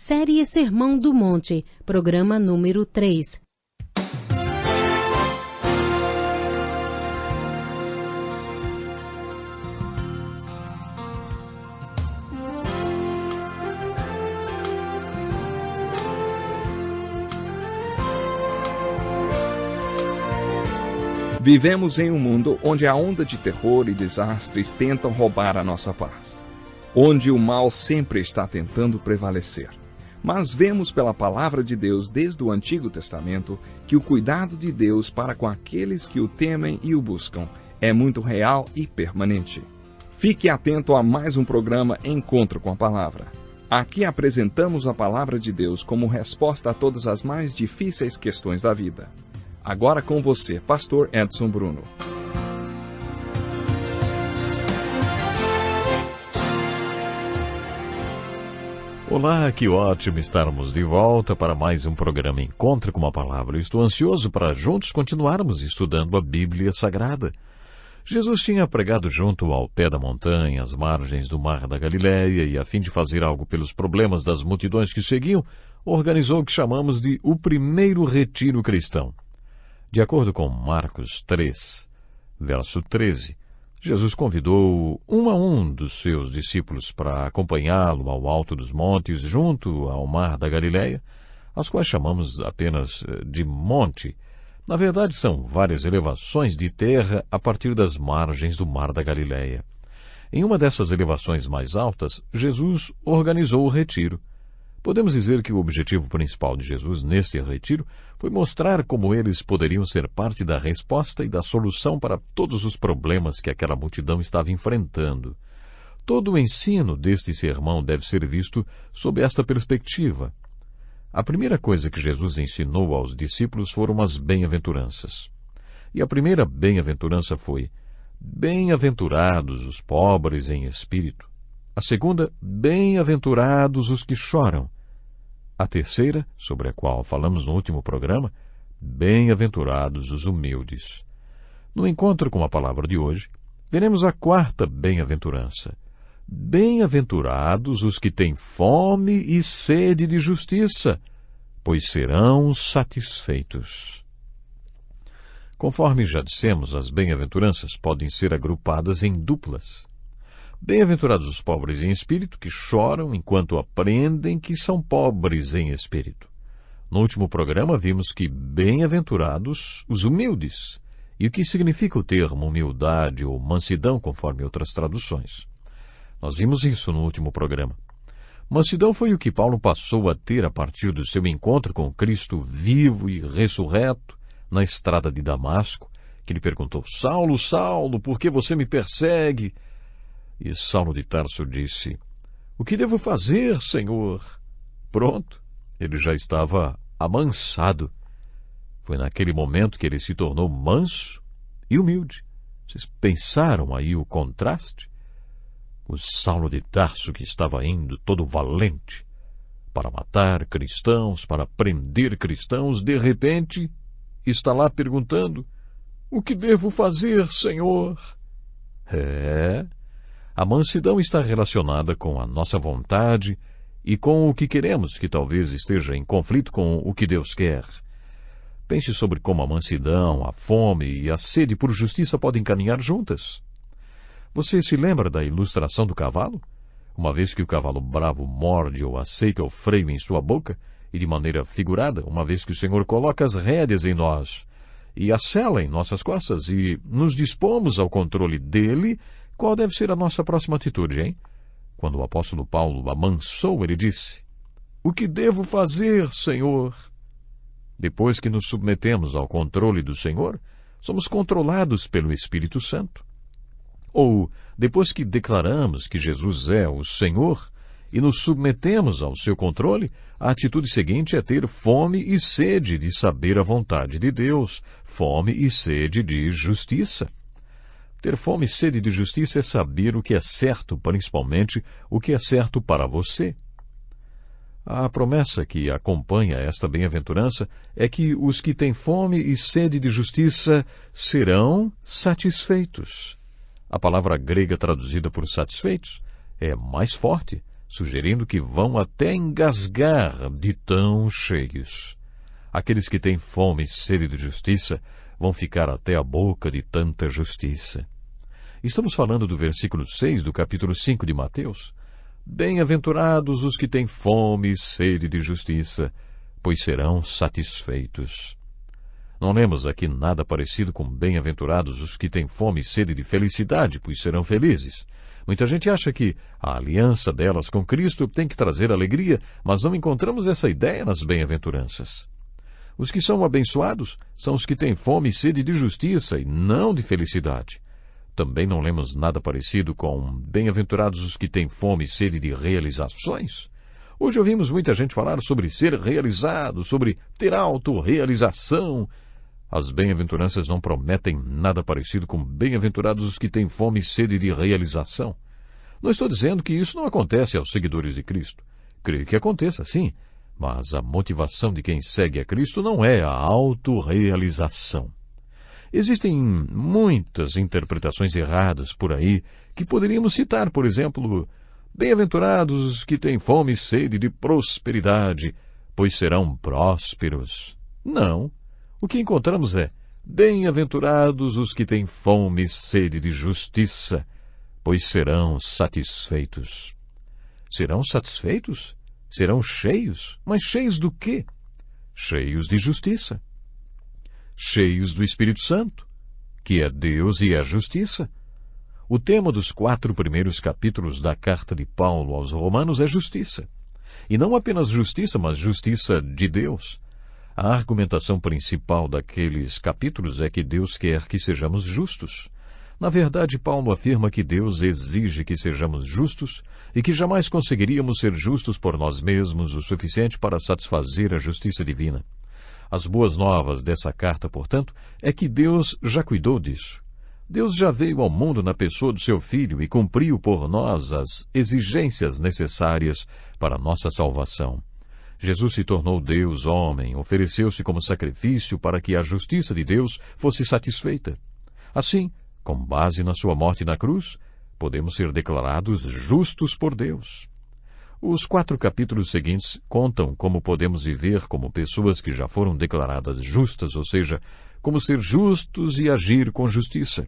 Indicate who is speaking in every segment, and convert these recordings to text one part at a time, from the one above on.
Speaker 1: série Sermão do Monte, programa número 3.
Speaker 2: Vivemos em um mundo onde a onda de terror e desastres tentam roubar a nossa paz, onde o mal sempre está tentando prevalecer. Mas vemos pela palavra de Deus desde o Antigo Testamento que o cuidado de Deus para com aqueles que o temem e o buscam é muito real e permanente. Fique atento a mais um programa Encontro com a Palavra. Aqui apresentamos a palavra de Deus como resposta a todas as mais difíceis questões da vida. Agora com você, Pastor Edson Bruno.
Speaker 3: Olá, que ótimo estarmos de volta para mais um programa Encontro com a Palavra. Eu estou ansioso para juntos continuarmos estudando a Bíblia Sagrada. Jesus tinha pregado junto ao pé da montanha, às margens do Mar da Galileia, e a fim de fazer algo pelos problemas das multidões que seguiam, organizou o que chamamos de o primeiro retiro cristão. De acordo com Marcos 3, verso 13, Jesus convidou um a um dos seus discípulos para acompanhá-lo ao alto dos montes, junto ao Mar da Galileia, as quais chamamos apenas de monte. Na verdade, são várias elevações de terra a partir das margens do Mar da Galileia. Em uma dessas elevações mais altas, Jesus organizou o retiro. Podemos dizer que o objetivo principal de Jesus neste retiro foi mostrar como eles poderiam ser parte da resposta e da solução para todos os problemas que aquela multidão estava enfrentando. Todo o ensino deste sermão deve ser visto sob esta perspectiva. A primeira coisa que Jesus ensinou aos discípulos foram as bem-aventuranças. E a primeira bem-aventurança foi: bem-aventurados os pobres em espírito. A segunda, bem-aventurados os que choram. A terceira, sobre a qual falamos no último programa, bem-aventurados os humildes. No encontro com a palavra de hoje, veremos a quarta bem-aventurança. Bem-aventurados os que têm fome e sede de justiça, pois serão satisfeitos. Conforme já dissemos, as bem-aventuranças podem ser agrupadas em duplas. Bem-aventurados os pobres em espírito, que choram enquanto aprendem que são pobres em espírito. No último programa vimos que bem-aventurados os humildes, e o que significa o termo humildade ou mansidão, conforme outras traduções. Nós vimos isso no último programa. Mansidão foi o que Paulo passou a ter a partir do seu encontro com Cristo vivo e ressurreto na estrada de Damasco, que lhe perguntou: Saulo, Saulo, por que você me persegue? E Saulo de Tarso disse: O que devo fazer, Senhor? Pronto, ele já estava amansado. Foi naquele momento que ele se tornou manso e humilde. Vocês pensaram aí o contraste? O Saulo de Tarso, que estava indo todo valente para matar cristãos, para prender cristãos, de repente está lá perguntando: O que devo fazer, Senhor? A mansidão está relacionada com a nossa vontade e com o que queremos, que talvez esteja em conflito com o que Deus quer. Pense sobre como a mansidão, a fome e a sede por justiça podem caminhar juntas. Você se lembra da ilustração do cavalo? Uma vez que o cavalo bravo morde ou aceita o freio em sua boca, e de maneira figurada, uma vez que o Senhor coloca as rédeas em nós e a sela em nossas costas e nos dispomos ao controle dele, qual deve ser a nossa próxima atitude, hein? Quando o apóstolo Paulo amansou, ele disse: O que devo fazer, Senhor? Depois que nos submetemos ao controle do Senhor, somos controlados pelo Espírito Santo. Ou, depois que declaramos que Jesus é o Senhor e nos submetemos ao seu controle, a atitude seguinte é ter fome e sede de saber a vontade de Deus, fome e sede de justiça. Ter fome e sede de justiça é saber o que é certo, principalmente o que é certo para você. A promessa que acompanha esta bem-aventurança é que os que têm fome e sede de justiça serão satisfeitos. A palavra grega traduzida por satisfeitos é mais forte, sugerindo que vão até engasgar de tão cheios. Aqueles que têm fome e sede de justiça vão ficar até a boca de tanta justiça. Estamos falando do versículo 6 do capítulo 5 de Mateus. Bem-aventurados os que têm fome e sede de justiça, pois serão satisfeitos. Não lemos aqui nada parecido com bem-aventurados os que têm fome e sede de felicidade, pois serão felizes. Muita gente acha que a aliança delas com Cristo tem que trazer alegria, mas não encontramos essa ideia nas bem-aventuranças. Os que são abençoados são os que têm fome e sede de justiça e não de felicidade. Também não lemos nada parecido com bem-aventurados os que têm fome e sede de realizações. Hoje ouvimos muita gente falar sobre ser realizado, sobre ter autorrealização. As bem-aventuranças não prometem nada parecido com bem-aventurados os que têm fome e sede de realização. Não estou dizendo que isso não acontece aos seguidores de Cristo. Creio que aconteça, sim, mas a motivação de quem segue a Cristo não é a autorrealização. Existem muitas interpretações erradas por aí que poderíamos citar, por exemplo, bem-aventurados os que têm fome e sede de prosperidade, pois serão prósperos. Não. O que encontramos é, bem-aventurados os que têm fome e sede de justiça, pois serão satisfeitos. Serão satisfeitos? Serão cheios? Mas cheios do quê? Cheios de justiça. Cheios do Espírito Santo, que é Deus e é justiça. O tema dos 4 primeiros capítulos da carta de Paulo aos Romanos é justiça. E não apenas justiça, mas justiça de Deus. A argumentação principal daqueles capítulos é que Deus quer que sejamos justos. Na verdade, Paulo afirma que Deus exige que sejamos justos e que jamais conseguiríamos ser justos por nós mesmos o suficiente para satisfazer a justiça divina. As boas novas dessa carta, portanto, é que Deus já cuidou disso. Deus já veio ao mundo na pessoa do seu Filho e cumpriu por nós as exigências necessárias para a nossa salvação. Jesus se tornou Deus homem, ofereceu-se como sacrifício para que a justiça de Deus fosse satisfeita. Assim, com base na sua morte na cruz, podemos ser declarados justos por Deus. Os 4 capítulos seguintes contam como podemos viver como pessoas que já foram declaradas justas, ou seja, como ser justos e agir com justiça.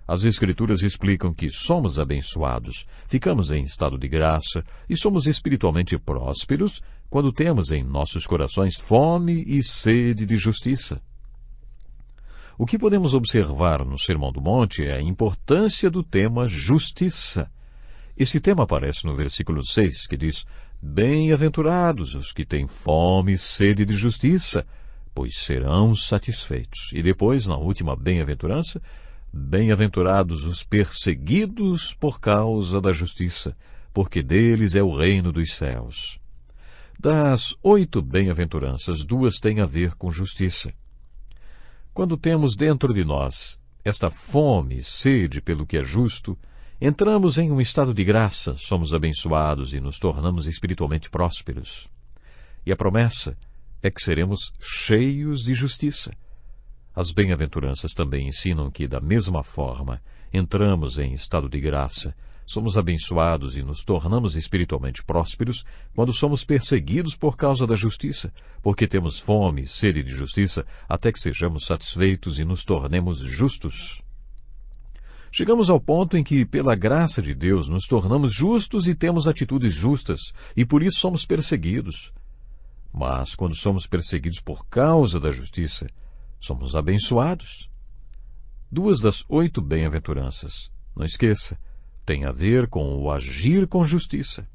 Speaker 3: As Escrituras explicam que somos abençoados, ficamos em estado de graça e somos espiritualmente prósperos quando temos em nossos corações fome e sede de justiça. O que podemos observar no Sermão do Monte é a importância do tema justiça. Esse tema aparece no versículo 6, que diz, bem-aventurados os que têm fome e sede de justiça, pois serão satisfeitos. E depois, na última bem-aventurança, bem-aventurados os perseguidos por causa da justiça, porque deles é o reino dos céus. Das 8 bem-aventuranças, 2 têm a ver com justiça. Quando temos dentro de nós esta fome e sede pelo que é justo, entramos em um estado de graça, somos abençoados e nos tornamos espiritualmente prósperos. E a promessa é que seremos cheios de justiça. As bem-aventuranças também ensinam que, da mesma forma, entramos em estado de graça, somos abençoados e nos tornamos espiritualmente prósperos quando somos perseguidos por causa da justiça, porque temos fome e sede de justiça até que sejamos satisfeitos e nos tornemos justos. Chegamos ao ponto em que, pela graça de Deus, nos tornamos justos e temos atitudes justas, e por isso somos perseguidos. Mas, quando somos perseguidos por causa da justiça, somos abençoados. 2 das 8 bem-aventuranças, não esqueça, tem a ver com o agir com justiça.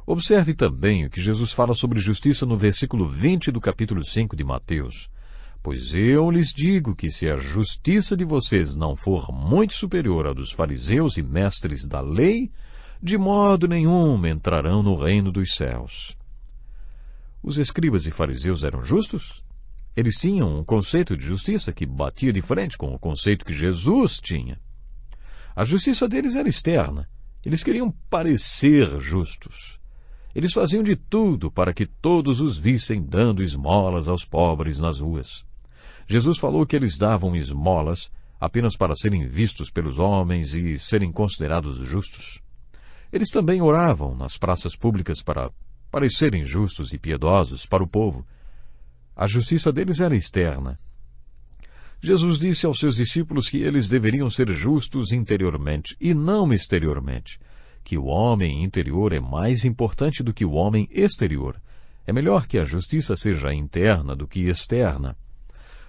Speaker 3: Observe também o que Jesus fala sobre justiça no versículo 20 do capítulo 5 de Mateus. Pois eu lhes digo que se a justiça de vocês não for muito superior à dos fariseus e mestres da lei, de modo nenhum entrarão no reino dos céus. Os escribas e fariseus eram justos? Eles tinham um conceito de justiça que batia de frente com o conceito que Jesus tinha. A justiça deles era externa. Eles queriam parecer justos. Eles faziam de tudo para que todos os vissem dando esmolas aos pobres nas ruas. Jesus falou que eles davam esmolas apenas para serem vistos pelos homens e serem considerados justos. Eles também oravam nas praças públicas para parecerem justos e piedosos para o povo. A justiça deles era externa. Jesus disse aos seus discípulos que eles deveriam ser justos interiormente e não exteriormente, que o homem interior é mais importante do que o homem exterior. É melhor que a justiça seja interna do que externa.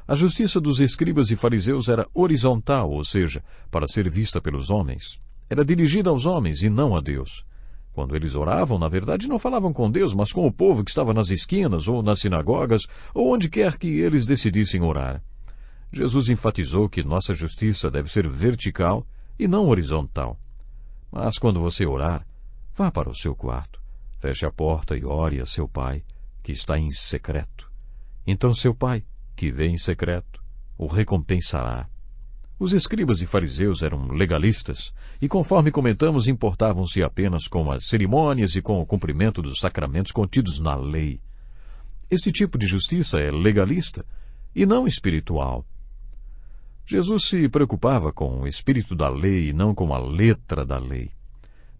Speaker 3: A justiça dos escribas e fariseus era horizontal, ou seja, para ser vista pelos homens. Era dirigida aos homens e não a Deus. Quando eles oravam, na verdade, não falavam com Deus, mas com o povo que estava nas esquinas ou nas sinagogas ou onde quer que eles decidissem orar. Jesus enfatizou que nossa justiça deve ser vertical e não horizontal. Mas quando você orar, vá para o seu quarto, feche a porta e ore a seu Pai, que está em secreto. Então seu Pai, que vê em secreto, o recompensará. Os escribas e fariseus eram legalistas e, conforme comentamos, importavam-se apenas com as cerimônias e com o cumprimento dos sacramentos contidos na lei. Este tipo de justiça é legalista e não espiritual. Jesus se preocupava com o espírito da lei e não com a letra da lei.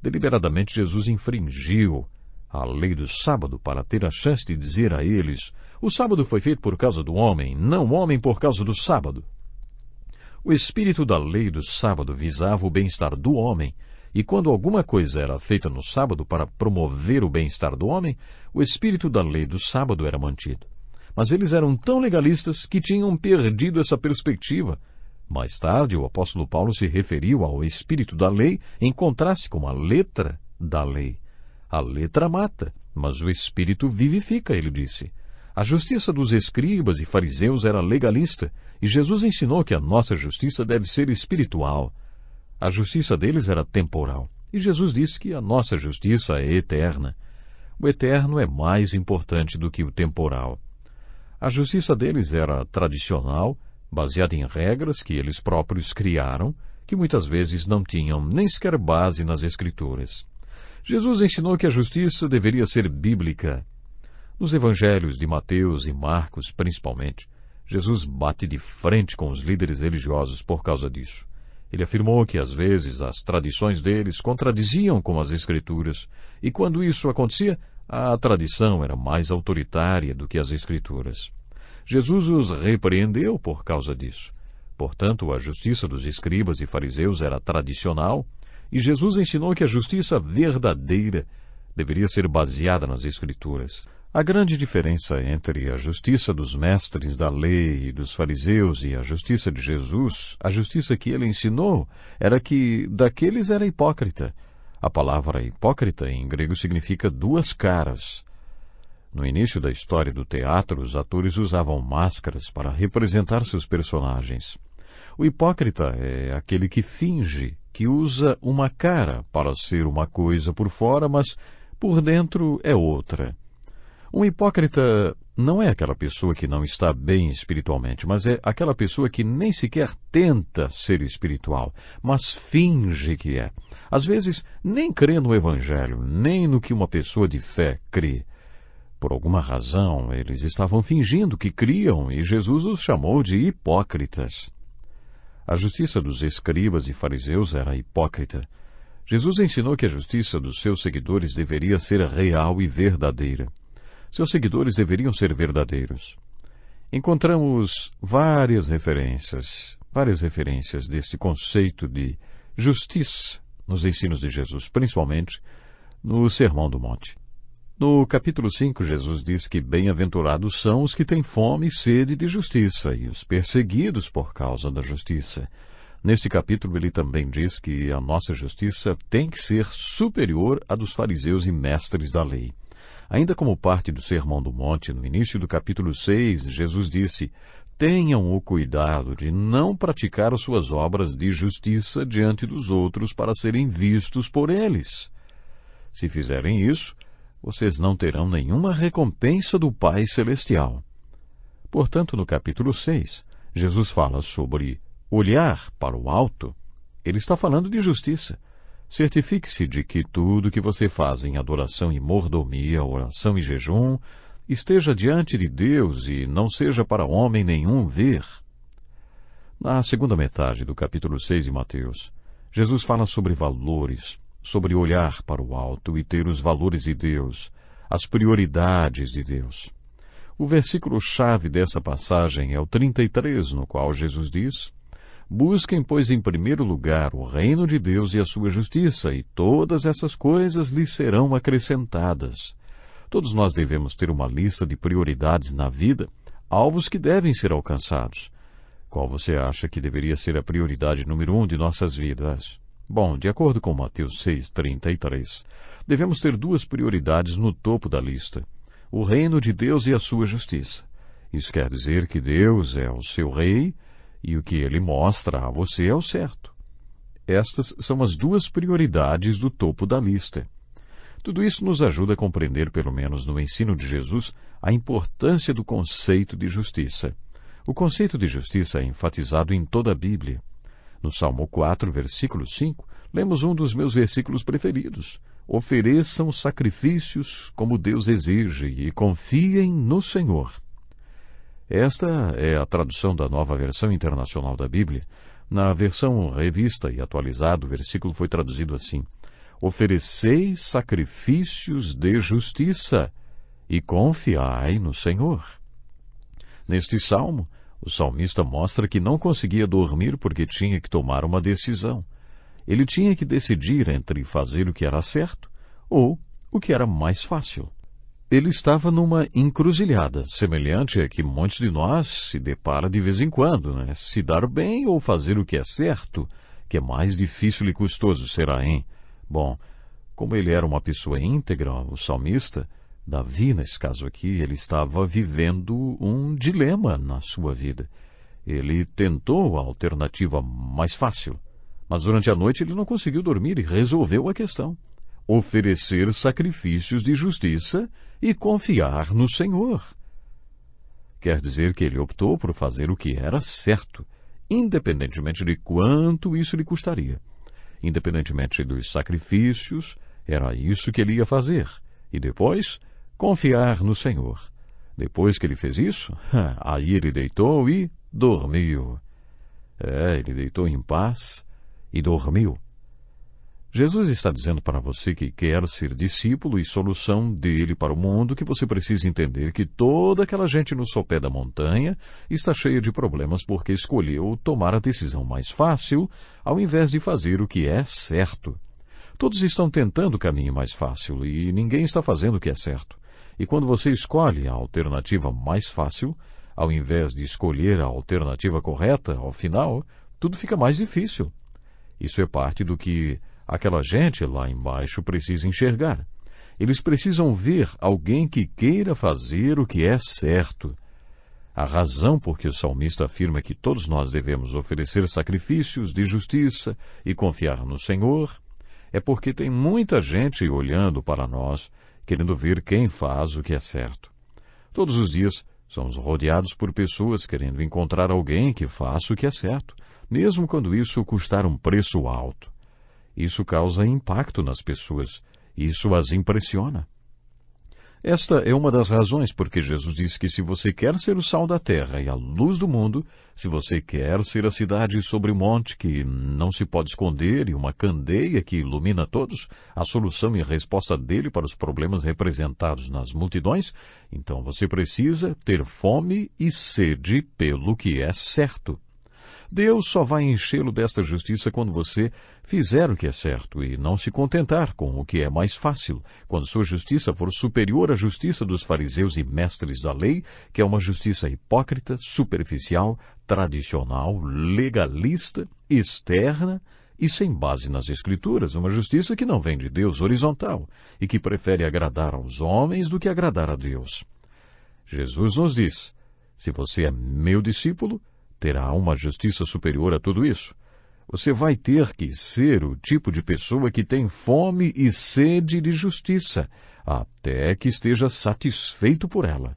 Speaker 3: Deliberadamente, Jesus infringiu a lei do sábado para ter a chance de dizer a eles: o sábado foi feito por causa do homem, não o homem por causa do sábado. O espírito da lei do sábado visava o bem-estar do homem, e quando alguma coisa era feita no sábado para promover o bem-estar do homem, o espírito da lei do sábado era mantido. Mas eles eram tão legalistas que tinham perdido essa perspectiva. Mais tarde, o apóstolo Paulo se referiu ao espírito da lei em contraste com a letra da lei. A letra mata, mas o espírito vivifica, ele disse. A justiça dos escribas e fariseus era legalista, e Jesus ensinou que a nossa justiça deve ser espiritual. A justiça deles era temporal, e Jesus disse que a nossa justiça é eterna. O eterno é mais importante do que o temporal. A justiça deles era tradicional, baseada em regras que eles próprios criaram, que muitas vezes não tinham nem sequer base nas Escrituras. Jesus ensinou que a justiça deveria ser bíblica. Nos evangelhos de Mateus e Marcos, principalmente, Jesus bate de frente com os líderes religiosos por causa disso. Ele afirmou que, às vezes, as tradições deles contradiziam com as Escrituras, e quando isso acontecia, a tradição era mais autoritária do que as Escrituras. Jesus os repreendeu por causa disso. Portanto, a justiça dos escribas e fariseus era tradicional, e Jesus ensinou que a justiça verdadeira deveria ser baseada nas Escrituras. A grande diferença entre a justiça dos mestres da lei e dos fariseus e a justiça de Jesus, a justiça que ele ensinou, era que daqueles era hipócrita. A palavra hipócrita em grego significa duas caras. No início da história do teatro, os atores usavam máscaras para representar seus personagens. O hipócrita é aquele que finge, que usa uma cara para ser uma coisa por fora, mas por dentro é outra. Um hipócrita não é aquela pessoa que não está bem espiritualmente, mas é aquela pessoa que nem sequer tenta ser espiritual, mas finge que é. Às vezes, nem crê no Evangelho, nem no que uma pessoa de fé crê. Por alguma razão, eles estavam fingindo que criam e Jesus os chamou de hipócritas. A justiça dos escribas e fariseus era hipócrita. Jesus ensinou que a justiça dos seus seguidores deveria ser real e verdadeira. Seus seguidores deveriam ser verdadeiros. Encontramos várias referências desse conceito de justiça nos ensinos de Jesus, principalmente no Sermão do Monte. No capítulo 5, Jesus diz que bem-aventurados são os que têm fome e sede de justiça e os perseguidos por causa da justiça. Neste capítulo, ele também diz que a nossa justiça tem que ser superior à dos fariseus e mestres da lei. Ainda como parte do Sermão do Monte, no início do capítulo 6, Jesus disse: tenham o cuidado de não praticar as suas obras de justiça diante dos outros para serem vistos por eles. Se fizerem isso, vocês não terão nenhuma recompensa do Pai Celestial. Portanto, no capítulo 6, Jesus fala sobre olhar para o alto. Ele está falando de justiça. Certifique-se de que tudo que você faz em adoração e mordomia, oração e jejum, esteja diante de Deus e não seja para homem nenhum ver. Na segunda metade do capítulo 6 de Mateus, Jesus fala sobre valores. sobre olhar para o alto e ter os valores de Deus, as prioridades de Deus. O versículo-chave dessa passagem é o 33, no qual Jesus diz: Busquem, pois, em primeiro lugar o reino de Deus e a sua justiça, e todas essas coisas lhes serão acrescentadas. Todos nós devemos ter uma lista de prioridades na vida, alvos que devem ser alcançados. Qual você acha que deveria ser a prioridade número 1 de nossas vidas? Bom, de acordo com Mateus 6:33, devemos ter duas prioridades no topo da lista: o reino de Deus e a sua justiça. Isso quer dizer que Deus é o seu rei e o que ele mostra a você é o certo. Estas são as duas prioridades do topo da lista. Tudo isso nos ajuda a compreender, pelo menos no ensino de Jesus, a importância do conceito de justiça. O conceito de justiça é enfatizado em toda a Bíblia. No Salmo 4, versículo 5, lemos um dos meus versículos preferidos: Ofereçam sacrifícios como Deus exige e confiem no Senhor. Esta é a tradução da Nova Versão Internacional da Bíblia. Na versão revista e atualizada, o versículo foi traduzido assim: Ofereceis sacrifícios de justiça e confiai no Senhor. Neste salmo, o salmista mostra que não conseguia dormir porque tinha que tomar uma decisão. Ele tinha que decidir entre fazer o que era certo ou o que era mais fácil. Ele estava numa encruzilhada, semelhante a que muitos de nós se depara de vez em quando, né? Se dar bem ou fazer o que é certo, que é mais difícil e custoso será, hein? Bom, como ele era uma pessoa íntegra, o salmista, Davi, nesse caso aqui, ele estava vivendo um dilema na sua vida. Ele tentou a alternativa mais fácil, mas durante a noite ele não conseguiu dormir e resolveu a questão: oferecer sacrifícios de justiça e confiar no Senhor. Quer dizer que ele optou por fazer o que era certo, independentemente de quanto isso lhe custaria. Independentemente dos sacrifícios, era isso que ele ia fazer. E depois, confiar no Senhor. Depois que ele fez isso, aí ele deitou e dormiu. Ele deitou em paz e dormiu. Jesus está dizendo para você que quer ser discípulo e solução dele para o mundo, que você precisa entender que toda aquela gente no sopé da montanha está cheia de problemas porque escolheu tomar a decisão mais fácil ao invés de fazer o que é certo. Todos estão tentando o caminho mais fácil e ninguém está fazendo o que é certo. E quando você escolhe a alternativa mais fácil, ao invés de escolher a alternativa correta, ao final, tudo fica mais difícil. Isso é parte do que aquela gente lá embaixo precisa enxergar. Eles precisam ver alguém que queira fazer o que é certo. A razão por que o salmista afirma que todos nós devemos oferecer sacrifícios de justiça e confiar no Senhor é porque tem muita gente olhando para nós, querendo ver quem faz o que é certo. Todos os dias somos rodeados por pessoas querendo encontrar alguém que faça o que é certo, mesmo quando isso custar um preço alto. Isso causa impacto nas pessoas. Isso as impressiona. Esta é uma das razões porque Jesus disse que se você quer ser o sal da terra e a luz do mundo, se você quer ser a cidade sobre o monte que não se pode esconder e uma candeia que ilumina todos, a solução e a resposta dele para os problemas representados nas multidões, então você precisa ter fome e sede pelo que é certo. Deus só vai enchê-lo desta justiça quando você fizer o que é certo e não se contentar com o que é mais fácil, quando sua justiça for superior à justiça dos fariseus e mestres da lei, que é uma justiça hipócrita, superficial, tradicional, legalista, externa e sem base nas Escrituras, uma justiça que não vem de Deus, horizontal, e que prefere agradar aos homens do que agradar a Deus. Jesus nos diz: se você é meu discípulo, terá uma justiça superior a tudo isso. Você vai ter que ser o tipo de pessoa que tem fome e sede de justiça, até que esteja satisfeito por ela.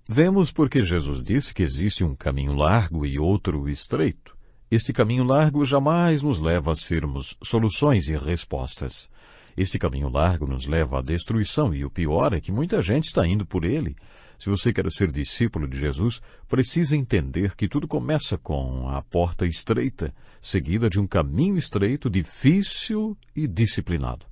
Speaker 3: Vemos porque Jesus disse que existe um caminho largo e outro estreito. Este caminho largo jamais nos leva a sermos soluções e respostas. Este caminho largo nos leva à destruição e o pior é que muita gente está indo por ele. Se você quer ser discípulo de Jesus, precisa entender que tudo começa com a porta estreita, seguida de um caminho estreito, difícil e disciplinado.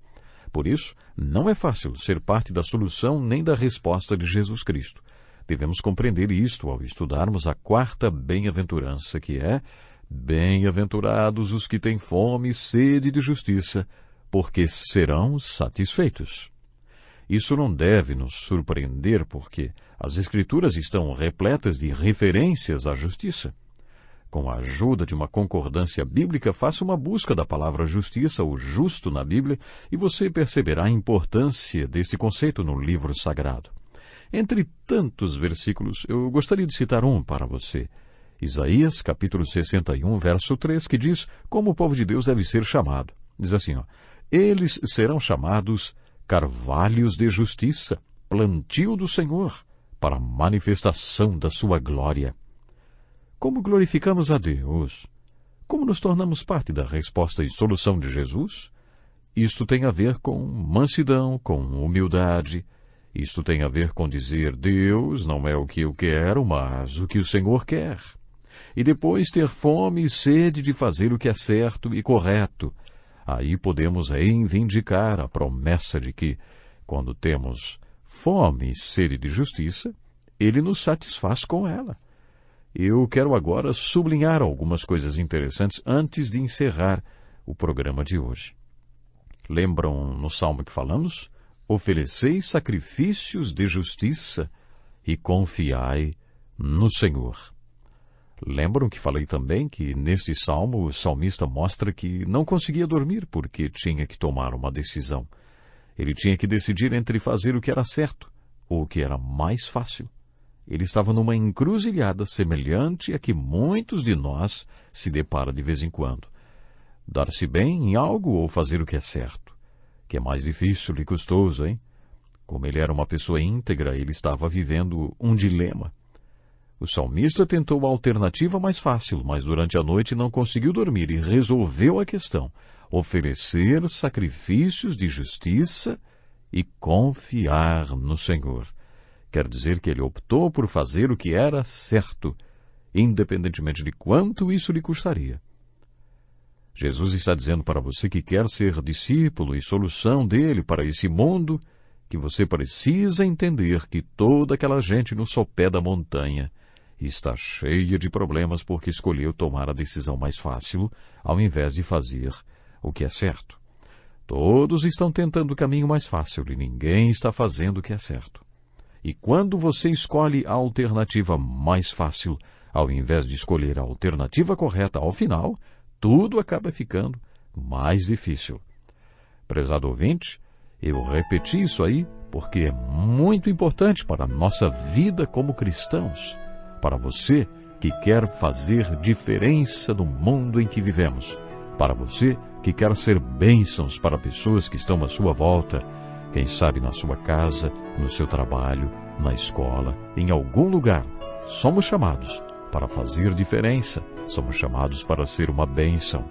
Speaker 3: Por isso, não é fácil ser parte da solução nem da resposta de Jesus Cristo. Devemos compreender isto ao estudarmos a quarta bem-aventurança, que é: bem-aventurados os que têm fome e sede de justiça, porque serão satisfeitos. Isso não deve nos surpreender, porque as Escrituras estão repletas de referências à justiça. Com a ajuda de uma concordância bíblica, faça uma busca da palavra justiça ou justo na Bíblia e você perceberá a importância deste conceito no livro sagrado. Entre tantos versículos, eu gostaria de citar um para você. Isaías, capítulo 61, verso 3, que diz como o povo de Deus deve ser chamado. Diz assim, eles serão chamados carvalhos de justiça, plantio do Senhor, para a manifestação da sua glória. Como glorificamos a Deus? Como nos tornamos parte da resposta e solução de Jesus? Isto tem a ver com mansidão, com humildade. Isto tem a ver com dizer: Deus não é o que eu quero, mas o que o Senhor quer. E depois ter fome e sede de fazer o que é certo e correto. Aí podemos reivindicar a promessa de que, quando temos fome e sede de justiça, Ele nos satisfaz com ela. Eu quero agora sublinhar algumas coisas interessantes antes de encerrar o programa de hoje. Lembram no salmo que falamos? Ofereceis sacrifícios de justiça e confiai no Senhor. Lembram que falei também que neste salmo o salmista mostra que não conseguia dormir porque tinha que tomar uma decisão. Ele tinha que decidir entre fazer o que era certo ou o que era mais fácil. Ele estava numa encruzilhada semelhante a que muitos de nós se deparam de vez em quando. Dar-se bem em algo ou fazer o que é certo? Que é mais difícil e custoso, hein? Como ele era uma pessoa íntegra, ele estava vivendo um dilema. O salmista tentou a alternativa mais fácil, mas durante a noite não conseguiu dormir e resolveu a questão: oferecer sacrifícios de justiça e confiar no Senhor. Quer dizer que ele optou por fazer o que era certo, independentemente de quanto isso lhe custaria. Jesus está dizendo para você que quer ser discípulo e solução dele para esse mundo, que você precisa entender que toda aquela gente no sopé da montanha está cheia de problemas porque escolheu tomar a decisão mais fácil ao invés de fazer o que é certo. Todos estão tentando o caminho mais fácil e ninguém está fazendo o que é certo. E quando você escolhe a alternativa mais fácil, ao invés de escolher a alternativa correta ao final, tudo acaba ficando mais difícil. Prezado ouvinte, eu repeti isso aí porque é muito importante para a nossa vida como cristãos, para você que quer fazer diferença no mundo em que vivemos, para você que quer ser bênçãos para pessoas que estão à sua volta, quem sabe na sua casa, no seu trabalho, na escola, em algum lugar. Somos chamados para fazer diferença. Somos chamados para ser uma bênção.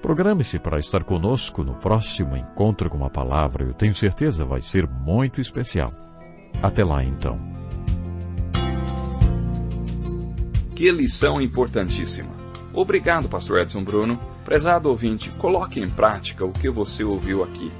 Speaker 3: Programe-se para estar conosco no próximo Encontro com a Palavra. Eu tenho certeza vai ser muito especial. Até lá, então.
Speaker 2: Que lição importantíssima. Obrigado, Pastor Edson Bruno. Prezado ouvinte, coloque em prática o que você ouviu aqui.